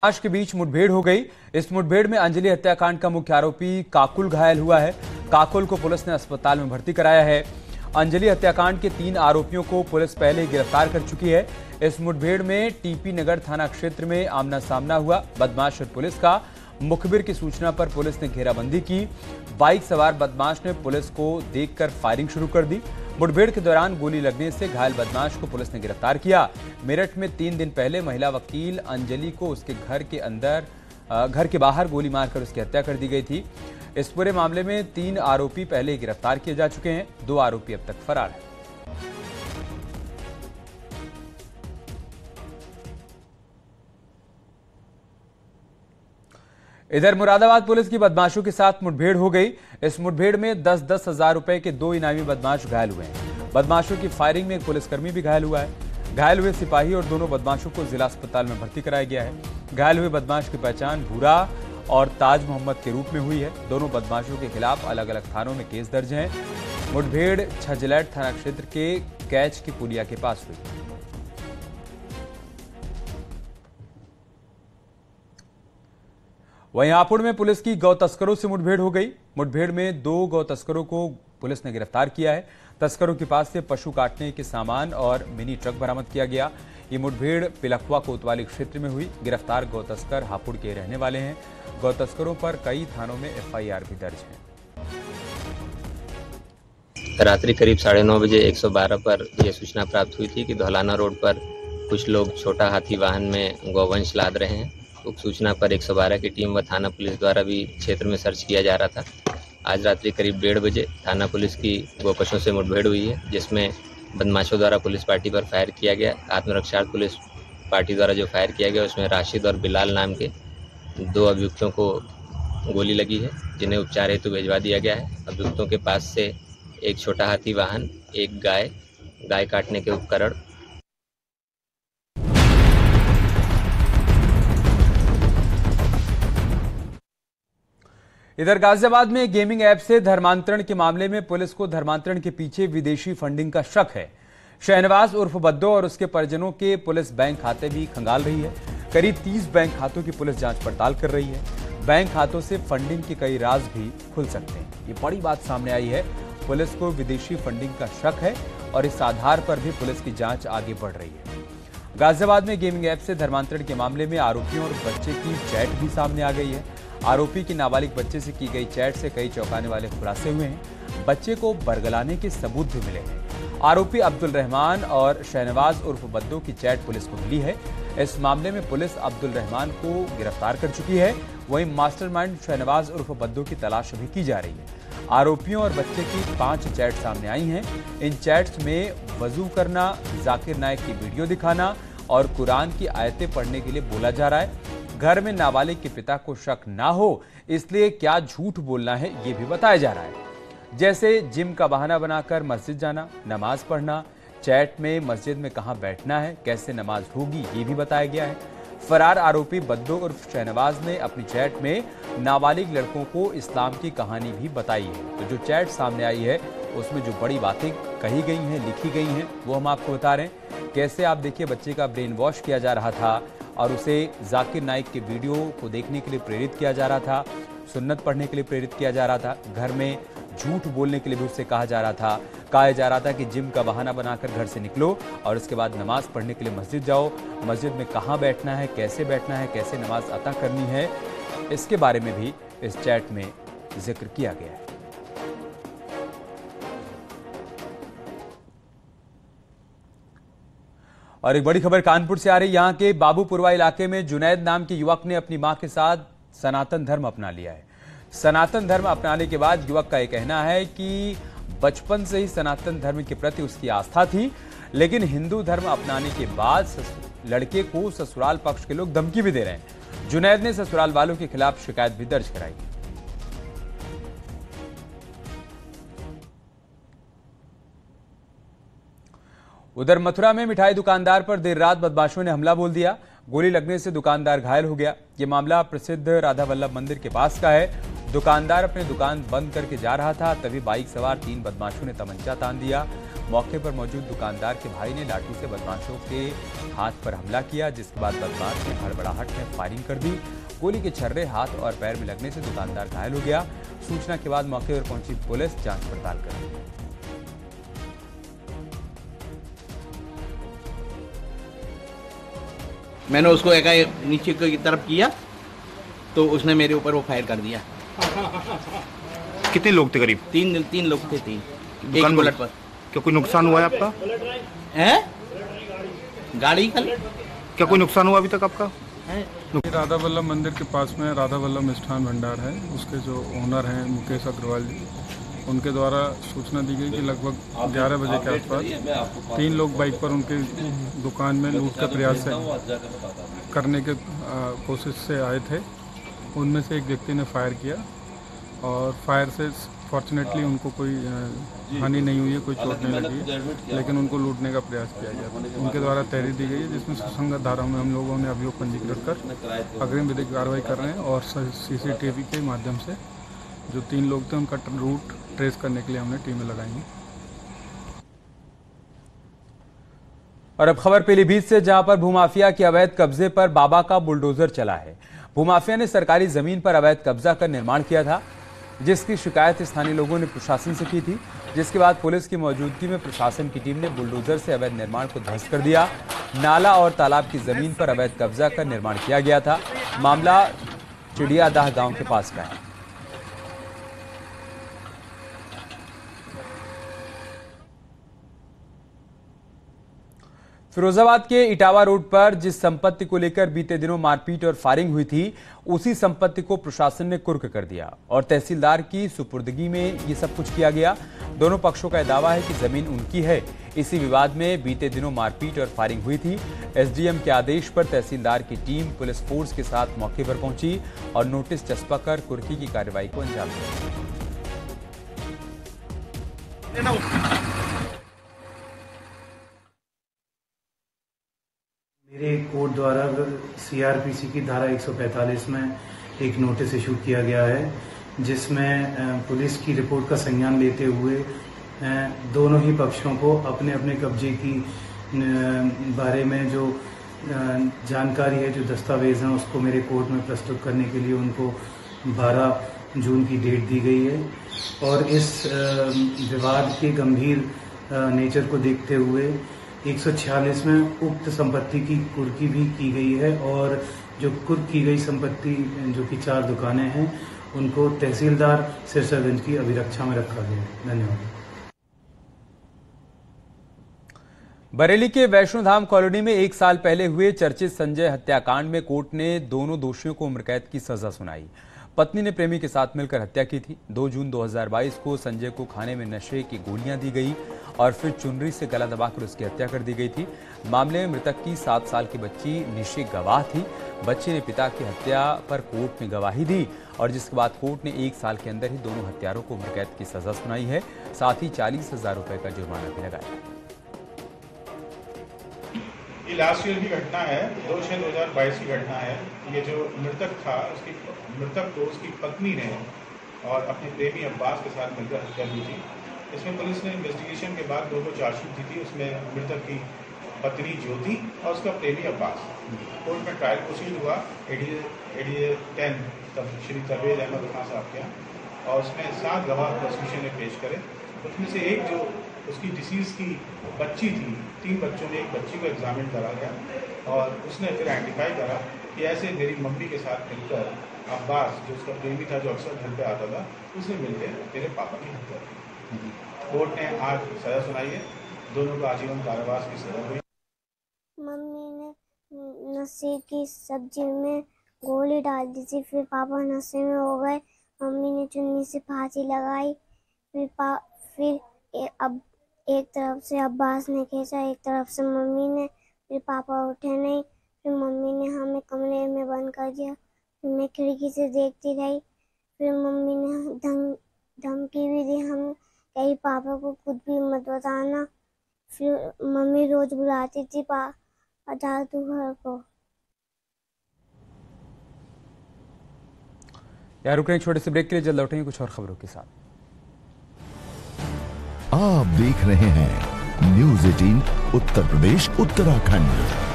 आज के बीच मुठभेड़ हो गई। इस मुठभेड़ में अंजलि हत्याकांड का मुख्य आरोपी काकुल घायल हुआ है। काकुल को पुलिस ने अस्पताल में भर्ती कराया है। अंजलि हत्याकांड के 3 आरोपियों को पुलिस पहले ही गिरफ्तार कर चुकी है। इस मुठभेड़ में टीपी नगर थाना क्षेत्र में आमना सामना हुआ। बदमाश और पुलिस का मुखबिर की सूचना पर पुलिस ने घेराबंदी की। बाइक सवार बदमाश ने पुलिस को देखकर फायरिंग शुरू कर दी। मुठभेड़ के दौरान गोली लगने से घायल बदमाश को पुलिस ने गिरफ्तार किया। मेरठ में 3 दिन पहले महिला वकील अंजलि को उसके घर के बाहर गोली मारकर उसकी हत्या कर दी गई थी। इस पूरे मामले में 3 आरोपी पहले ही गिरफ्तार किए जा चुके हैं। 2 आरोपी अब तक फरार हैं। इधर मुरादाबाद पुलिस की बदमाशों के साथ मुठभेड़ हो गई। इस मुठभेड़ में 10-10 हजार रुपए के 2 इनामी बदमाश घायल हुए हैं। बदमाशों की फायरिंग में एक पुलिसकर्मी भी घायल हुआ है। घायल हुए सिपाही और दोनों बदमाशों को जिला अस्पताल में भर्ती कराया गया है। घायल हुए बदमाश की पहचान भूरा और ताज मोहम्मद के रूप में हुई है। दोनों बदमाशों के खिलाफ अलग अलग थानों में केस दर्ज हैं। मुठभेड़ छजलैट थाना क्षेत्र के कैच की पुलिया के पास हुई। वहीं हापुड़ में पुलिस की गौ तस्करों से मुठभेड़ हो गई। मुठभेड़ में 2 गौ तस्करों को पुलिस ने गिरफ्तार किया है। तस्करों के पास से पशु काटने के सामान और मिनी ट्रक बरामद किया गया। ये मुठभेड़ पिलखुआ कोतवाली क्षेत्र में हुई। गिरफ्तार गौ तस्कर हापुड़ के रहने वाले हैं। गौ तस्करों पर कई थानों में FIR भी दर्ज है। रात्रि करीब 9:30 बजे 112 पर यह सूचना प्राप्त हुई थी कि धौलाना रोड पर कुछ लोग छोटा हाथी वाहन में गौवंश लाद रहे हैं। उक्त सूचना पर 112 की टीम व थाना पुलिस द्वारा भी क्षेत्र में सर्च किया जा रहा था। आज रात्रि करीब 1:30 बजे थाना पुलिस की गोपशों से मुठभेड़ हुई है, जिसमें बदमाशों द्वारा पुलिस पार्टी पर फायर किया गया। आत्मरक्षार्थ पुलिस पार्टी द्वारा जो फायर किया गया उसमें राशिद और बिलाल नाम के 2 अभियुक्तों को गोली लगी है, जिन्हें उपचार हेतु भिजवा दिया गया है। अभियुक्तों के पास से एक छोटा हाथी वाहन, एक गाय काटने के उपकरण, इधर गाजियाबाद में गेमिंग ऐप से धर्मांतरण के मामले में पुलिस को धर्मांतरण के पीछे विदेशी फंडिंग का शक है। शहनवाज उर्फ बद्दो और उसके परिजनों के पुलिस बैंक खाते भी खंगाल रही है। करीब 30 बैंक खातों की पुलिस जांच पड़ताल कर रही है। बैंक खातों से फंडिंग के कई राज भी खुल सकते हैं। ये बड़ी बात सामने आई है। पुलिस को विदेशी फंडिंग का शक है और इस आधार पर भी पुलिस की जांच आगे बढ़ रही है। गाजियाबाद में गेमिंग ऐप से धर्मांतरण के मामले में आरोपियों और बच्चे की चैट भी सामने आ गई है। आरोपी की नाबालिग बच्चे से की गई चैट से कई चौंकाने वाले खुलासे हुए हैं। बच्चे को बरगलाने के सबूत भी मिले हैं। आरोपी अब्दुल रहमान और शहनवाज उर्फ बद्दो की चैट पुलिस को मिली है। इस मामले में पुलिस अब्दुल रहमान को गिरफ्तार कर चुकी है। वहीं मास्टरमाइंड शहनवाज उर्फ बद्दो की तलाश अभी की जा रही है। आरोपियों और बच्चे की 5 चैट सामने आई हैं। इन चैट्स में वजू करना, जाकिर नायक की वीडियो दिखाना और कुरान की आयतें पढ़ने के लिए बोला जा रहा है। घर में नाबालिग के पिता को शक ना हो इसलिए क्या झूठ बोलना है ये भी बताया जा रहा है। जैसे जिम का बहाना बनाकर मस्जिद जाना, नमाज पढ़ना, चैट में मस्जिद में कहां बैठना है, कैसे नमाज होगी ये भी बताया गया है। फरार आरोपी बद्दो उर्फ शहनवाज ने अपनी चैट में नाबालिग लड़कों को इस्लाम की कहानी भी बताई है। तो जो चैट सामने आई है उसमें जो बड़ी बातें कही गई हैं, लिखी गई हैं, वो हम आपको बता रहे हैं। कैसे आप देखिए बच्चे का ब्रेन वॉश किया जा रहा था और उसे जाकिर नाइक के वीडियो को देखने के लिए प्रेरित किया जा रहा था, सुन्नत पढ़ने के लिए प्रेरित किया जा रहा था, घर में झूठ बोलने के लिए भी उससे कहा जा रहा था कि जिम का बहाना बनाकर घर से निकलो और इसके बाद नमाज पढ़ने के लिए मस्जिद जाओ। मस्जिद में कहाँ बैठना है, कैसे नमाज अता करनी है, इसके बारे में भी इस चैट में जिक्र किया गया है। और एक बड़ी खबर कानपुर से आ रही। यहां के बाबूपुरवा इलाके में जुनैद नाम के युवक ने अपनी मां के साथ सनातन धर्म अपना लिया है। सनातन धर्म अपनाने के बाद युवक का यह कहना है कि बचपन से ही सनातन धर्म के प्रति उसकी आस्था थी, लेकिन हिंदू धर्म अपनाने के बाद लड़के को ससुराल पक्ष के लोग धमकी भी दे रहे हैं। जुनैद ने ससुराल वालों के खिलाफ शिकायत भी दर्ज कराई। उधर मथुरा में मिठाई दुकानदार पर देर रात बदमाशों ने हमला बोल दिया। गोली लगने से दुकानदार घायल हो गया। ये मामला प्रसिद्ध राधा वल्लभ मंदिर के पास का है। दुकानदार अपनी दुकान बंद करके जा रहा था, तभी बाइक सवार 3 बदमाशों ने तमंचा तान दिया। मौके पर मौजूद दुकानदार के भाई ने लाठी से बदमाशों के हाथ पर हमला किया, जिसके बाद बदमाश ने हड़बड़ाहट में फायरिंग कर दी। गोली के छर्रे हाथ और पैर में लगने से दुकानदार घायल हो गया। सूचना के बाद मौके पर पहुंची पुलिस जांच पड़ताल कर रही है। मैंने उसको एकाएक नीचे की तरफ किया तो उसने मेरे ऊपर वो फायर कर दिया। कितने लोग थे करीब? तीन लोग थे। एक बुलेट पर। क्या कोई नुकसान हुआ है आपका? हैं? गाड़ी कल क्या कोई नुकसान हुआ अभी तक आपका? राधा वल्लभ मंदिर के पास में राधा वल्लभ मिष्ठान भंडार है। उसके जो ओनर हैं मुकेश अग्रवाल जी, उनके द्वारा सूचना दी गई कि लगभग 11 बजे के आसपास 3 लोग बाइक पर उनके दुकान में लूट का प्रयास करने के कोशिश से आए थे। उनमें से एक व्यक्ति ने फायर किया और फायर से फॉर्चुनेटली उनको कोई हानि नहीं हुई है, कोई चोट नहीं लगी है, लेकिन उनको लूटने का प्रयास किया गया। उनके द्वारा तहरीर दी गई है, जिसमें सुसंगत धारा में हम लोगों ने अभियोग पंजीकृत कर अग्रिम विधिक कार्रवाई कर रहे हैं और CCTV के माध्यम से जो 3 लोग थे उनका रूट ट्रेस करने के लिए हमने टीमें लगाई हैं। और अब खबर पीलीभीत से, जहां पर भूमाफिया के अवैध कब्जे पर बाबा का बुलडोजर चला है। भूमाफिया ने सरकारी जमीन पर अवैध कब्जा कर निर्माण किया था, जिसकी शिकायत स्थानीय लोगों ने प्रशासन से की थी, जिसके बाद पुलिस की मौजूदगी में प्रशासन की टीम ने बुलडोजर से अवैध निर्माण को ध्वस्त कर दिया। नाला और तालाब की जमीन पर अवैध कब्जा कर निर्माण किया गया था। मामला चिड़ियादाह गांव के पास का है। फिरोजाबाद के इटावा रोड पर जिस संपत्ति को लेकर बीते दिनों मारपीट और फायरिंग हुई थी, उसी संपत्ति को प्रशासन ने कुर्क कर दिया और तहसीलदार की सुपुर्दगी में ये सब कुछ किया गया। दोनों पक्षों का दावा है कि जमीन उनकी है। इसी विवाद में बीते दिनों मारपीट और फायरिंग हुई थी। SDM के आदेश पर तहसीलदार की टीम पुलिस फोर्स के साथ मौके पर पहुंची और नोटिस चस्पा कर कुर्की की कार्रवाई को अंजाम दिया। मेरे कोर्ट द्वारा CRPC की धारा 145 में एक नोटिस इशू किया गया है, जिसमें पुलिस की रिपोर्ट का संज्ञान लेते हुए दोनों ही पक्षों को अपने अपने कब्जे की बारे में जो जानकारी है, जो दस्तावेज हैं, उसको मेरे कोर्ट में प्रस्तुत करने के लिए उनको 12 जून की डेट दी गई है। और इस विवाद के गंभीर नेचर को देखते हुए 146 में उक्त संपत्ति की कुर्की भी की गई है और जो कुर्क की गई संपत्ति जो कि 4 दुकानें हैं, उनको तहसीलदार सिरसागंज की अभिरक्षा में रखा गया है। धन्यवाद। बरेली के वैष्णोधाम कॉलोनी में 1 साल पहले हुए चर्चित संजय हत्याकांड में कोर्ट ने दोनों दोषियों को उम्र कैद की सजा सुनाई। पत्नी ने प्रेमी के साथ मिलकर हत्या की थी। 2 जून 2022 को संजय को खाने में नशे की गोलियां दी गई और फिर चुनरी से गला दबाकर उसकी हत्या कर दी गई थी। मामले में मृतक की 7 साल की बच्ची निशी गवाह थी। बच्ची ने पिता की हत्या पर कोर्ट में गवाही दी और जिसके बाद कोर्ट ने 1 साल के अंदर ही दोनों हत्यारों को उम्र कैद की सजा सुनाई है। साथ ही 40,000 रुपए का जुर्माना भी लगाया। ये लास्ट ईयर की घटना है, 2022 की घटना है। ये जो मृतक था, मृतक को उसकी पत्नी ने और अपने प्रेमी अब्बास के साथ मिलकर हत्या की थी। इसमें पुलिस ने इन्वेस्टिगेशन के बाद 2 को चार्जशीट दी थी। उसमें मृतक की पत्नी ज्योति और उसका प्रेमी अब्बास। कोर्ट में ट्रायल प्रोसीड हुआ ADA 10 श्री तबेज अहमद खान साहब के यहाँ, और उसमें 7 गवाह प्रोसिक्यूशन ने पेश करे। उसमें से एक जो उसकी डिसीज की बच्ची थी, 3 बच्चों में एक बच्ची को एग्जामिन करा गया और उसने फिर आइडेंटिफाई करा कि ऐसे मेरी मम्मी के साथ मिलकर अब्बास, जो उसका प्रेमी था, जो अक्सर घर पे आता था, उसने मिलकर मेरे पापा की हत्या की। कोर्ट ने आज सजा सुनाई है। दोनों को आजीवन कारावास की सजा हुई। मम्मी ने नशे की सब्जी में गोली डाल दी थी, फिर पापा नशे में हो गए। मम्मी ने चुन्नी से फांसी लगाई, फिर अब एक तरफ से अब्बास ने खींचा, एक तरफ से मम्मी ने। फिर पापा उठे नहीं, फिर मम्मी ने हमें कमरे में बंद कर दिया। फिर मैं खिड़की से देखती रही। फिर मम्मी ने धमकी भी दी, हम कहीं पापा को कुछ भी मत बताना। फिर मम्मी रोज बुलाती थी, जा तू घर को। यार रुक रहे छोटे से ब्रेक के लिए, जल्द लौटेंगे कुछ और खबरों के साथ। आप देख रहे हैं न्यूज़ 18 उत्तर प्रदेश उत्तराखंड।